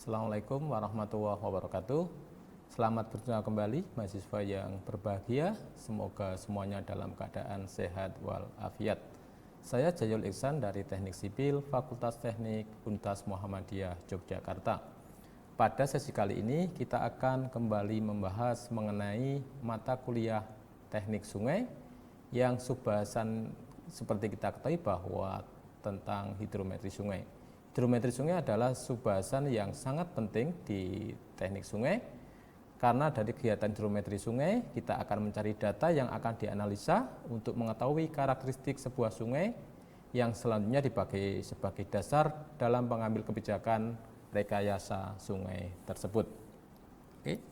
Assalamualaikum warahmatullahi wabarakatuh. Selamat berjumpa kembali mahasiswa yang berbahagia. Semoga semuanya dalam keadaan sehat walafiat. Saya Jayul Ihsan dari Teknik Sipil Fakultas Teknik Universitas Muhammadiyah Yogyakarta. Pada sesi kali ini kita akan kembali membahas mengenai mata kuliah Teknik Sungai yang subbahasan seperti kita ketahui bahwa tentang hidrometri sungai. Hidrometri sungai adalah subbahasan yang sangat penting di teknik sungai karena dari kegiatan hidrometri sungai kita akan mencari data yang akan dianalisa untuk mengetahui karakteristik sebuah sungai yang selanjutnya dipakai sebagai dasar dalam mengambil kebijakan rekayasa sungai tersebut. Oke.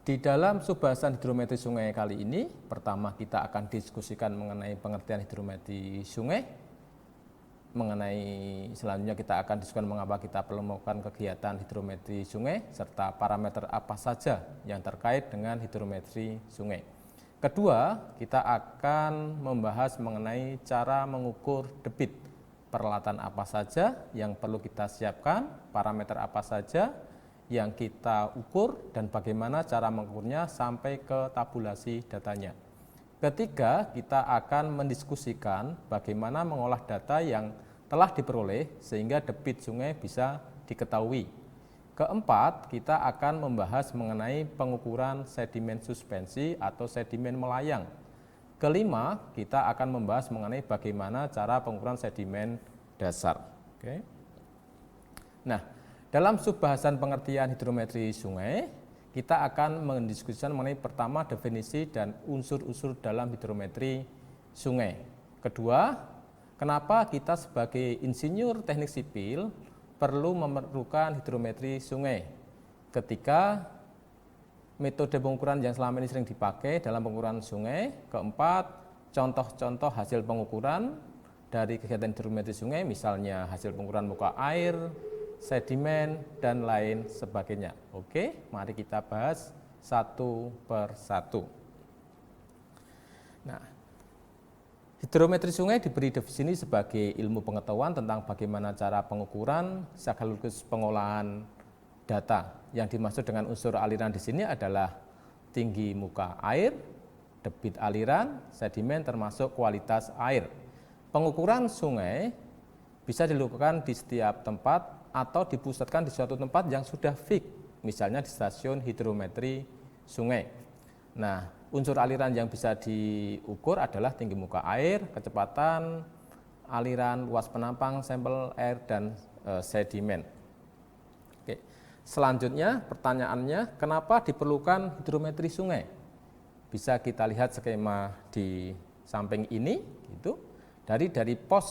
Di dalam subbahasan hidrometri sungai kali ini, pertama kita akan diskusikan mengenai pengertian hidrometri sungai. Selanjutnya kita akan diskusikan mengapa kita perlu melakukan kegiatan hidrometri sungai serta parameter apa saja yang terkait dengan hidrometri sungai. Kedua, kita akan membahas mengenai cara mengukur debit, peralatan apa saja yang perlu kita siapkan, parameter apa saja yang kita ukur dan bagaimana cara mengukurnya sampai ke tabulasi datanya. Ketiga, kita akan mendiskusikan bagaimana mengolah data yang telah diperoleh sehingga debit sungai bisa diketahui. Keempat, kita akan membahas mengenai pengukuran sedimen suspensi atau sedimen melayang. Kelima, kita akan membahas mengenai bagaimana cara pengukuran sedimen dasar. Oke. Nah, dalam subbahasan pengertian hidrometri sungai, kita akan mendiskusikan mengenai pertama definisi dan unsur-unsur dalam hidrometri sungai. Kedua, kenapa kita sebagai insinyur teknik sipil perlu memerlukan hidrometri sungai ketika metode pengukuran yang selama ini sering dipakai dalam pengukuran sungai. Keempat, contoh-contoh hasil pengukuran dari kegiatan hidrometri sungai, misalnya hasil pengukuran muka air, sedimen, dan lain sebagainya. Oke, mari kita bahas satu per satu. Nah, hidrometri sungai diberi definisi sebagai ilmu pengetahuan tentang bagaimana cara pengukuran sekaligus pengolahan data. Yang dimaksud dengan unsur aliran di sini adalah tinggi muka air, debit aliran, sedimen termasuk kualitas air. Pengukuran sungai bisa dilakukan di setiap tempat atau dipusatkan di suatu tempat yang sudah fix, misalnya di stasiun hidrometri sungai. Nah, unsur aliran yang bisa diukur adalah tinggi muka air, kecepatan aliran, luas penampang, sampel air, dan sedimen. Oke. Selanjutnya pertanyaannya, kenapa diperlukan hidrometri sungai? Bisa kita lihat skema di samping ini, gitu. Dari pos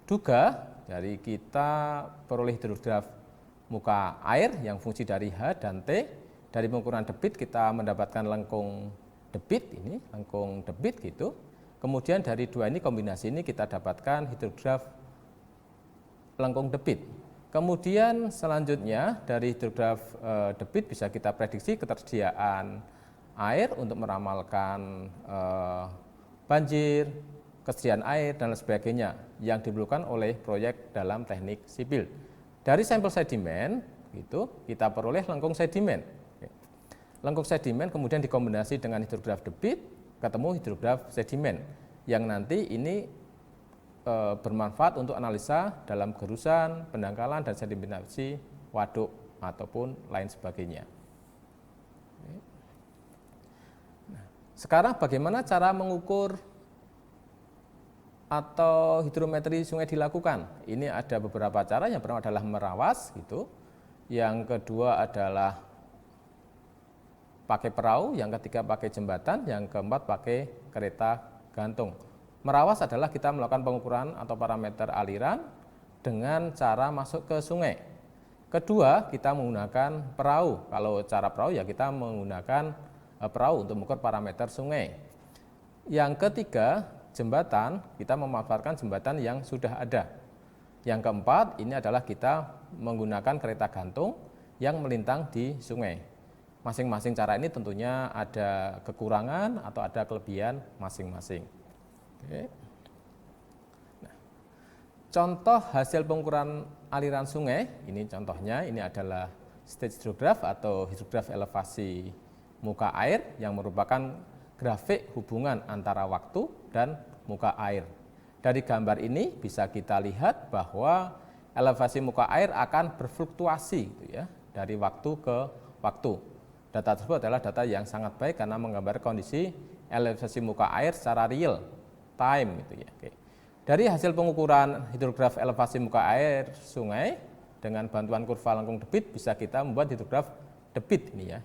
duga, dari kita peroleh hidrograf muka air yang fungsi dari H dan T. Dari pengukuran debit kita mendapatkan lengkung debit, ini lengkung debit gitu. Kemudian dari dua ini kombinasi ini kita dapatkan hidrograf lengkung debit. Kemudian selanjutnya dari hidrograf debit bisa kita prediksi ketersediaan air untuk meramalkan banjir, kesediaan air, dan sebagainya yang diperlukan oleh proyek dalam teknik sipil. Dari sampel sedimen, itu kita peroleh lengkung sedimen. Lengkung sedimen kemudian dikombinasi dengan hidrograf debit, ketemu hidrograf sedimen, yang nanti ini bermanfaat untuk analisa dalam gerusan, pendangkalan, dan sedimentasi waduk ataupun lain sebagainya. Nah, sekarang bagaimana cara mengukur atau hidrometri sungai dilakukan? Ini ada beberapa cara. Yang pertama adalah merawas gitu. Yang kedua adalah pakai perahu, yang ketiga pakai jembatan, yang keempat pakai kereta gantung. Merawas adalah kita melakukan pengukuran atau parameter aliran dengan cara masuk ke sungai. Kedua, kita menggunakan perahu. Kalau cara perahu ya kita menggunakan perahu untuk mengukur parameter sungai. Yang ketiga, jembatan, kita memanfaatkan jembatan yang sudah ada. Yang keempat, ini adalah kita menggunakan kereta gantung yang melintang di sungai. Masing-masing cara ini tentunya ada kekurangan atau ada kelebihan masing-masing. Oke. Nah, contoh hasil pengukuran aliran sungai, ini contohnya, ini adalah stage hydrograph atau hidrograf elevasi muka air yang merupakan grafik hubungan antara waktu dan muka air. Dari gambar ini bisa kita lihat bahwa elevasi muka air akan berfluktuasi gitu ya, dari waktu ke waktu. Data tersebut adalah data yang sangat baik karena menggambar kondisi elevasi muka air secara real time gitu ya. Oke. Dari hasil pengukuran hidrograf elevasi muka air sungai dengan bantuan kurva lengkung debit bisa kita membuat hidrograf debit ini ya.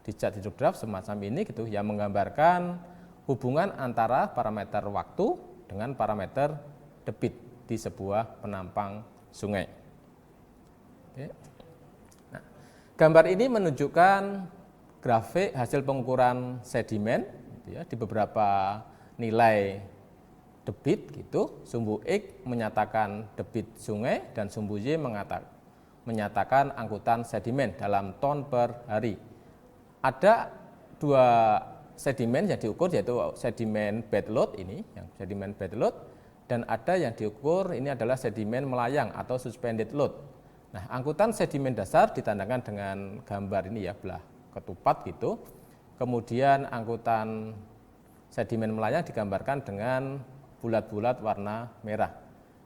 Di chart hidrograf semacam ini gitu yang menggambarkan hubungan antara parameter waktu dengan parameter debit di sebuah penampang sungai. Oke. Nah, gambar ini menunjukkan grafik hasil pengukuran sedimen gitu ya, di beberapa nilai debit gitu. Sumbu X menyatakan debit sungai dan sumbu Y menyatakan angkutan sedimen dalam ton per hari. Ada dua sedimen yang diukur yaitu sedimen bed load ini, yang sedimen bed load, dan ada yang diukur ini adalah sedimen melayang atau suspended load. Nah, angkutan sedimen dasar ditandangkan dengan gambar ini ya, belah ketupat gitu. Kemudian angkutan sedimen melayang digambarkan dengan bulat-bulat warna merah.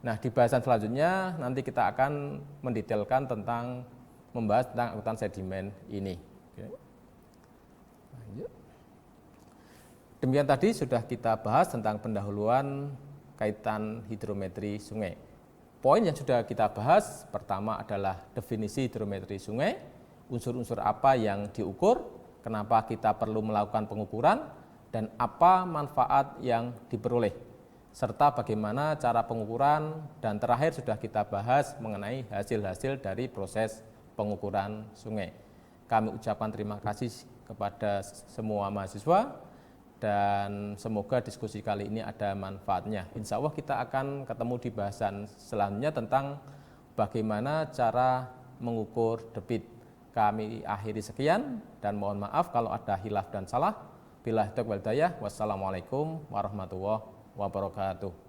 Nah, di bahasan selanjutnya nanti kita akan mendetailkan tentang membahas tentang angkutan sedimen ini. Oke. Lanjut. Demikian tadi sudah kita bahas tentang pendahuluan kaitan hidrometri sungai. Poin yang sudah kita bahas pertama adalah definisi hidrometri sungai, unsur-unsur apa yang diukur, kenapa kita perlu melakukan pengukuran, dan apa manfaat yang diperoleh, serta bagaimana cara pengukuran, dan terakhir sudah kita bahas mengenai hasil-hasil dari proses pengukuran sungai. Kami ucapkan terima kasih kepada semua mahasiswa, dan semoga diskusi kali ini ada manfaatnya. Insya Allah kita akan ketemu di bahasan selanjutnya tentang bagaimana cara mengukur debit. Kami akhiri sekian dan mohon maaf kalau ada hilaf dan salah. Billahi taufiq wal hidayah. Wassalamualaikum warahmatullahi wabarakatuh.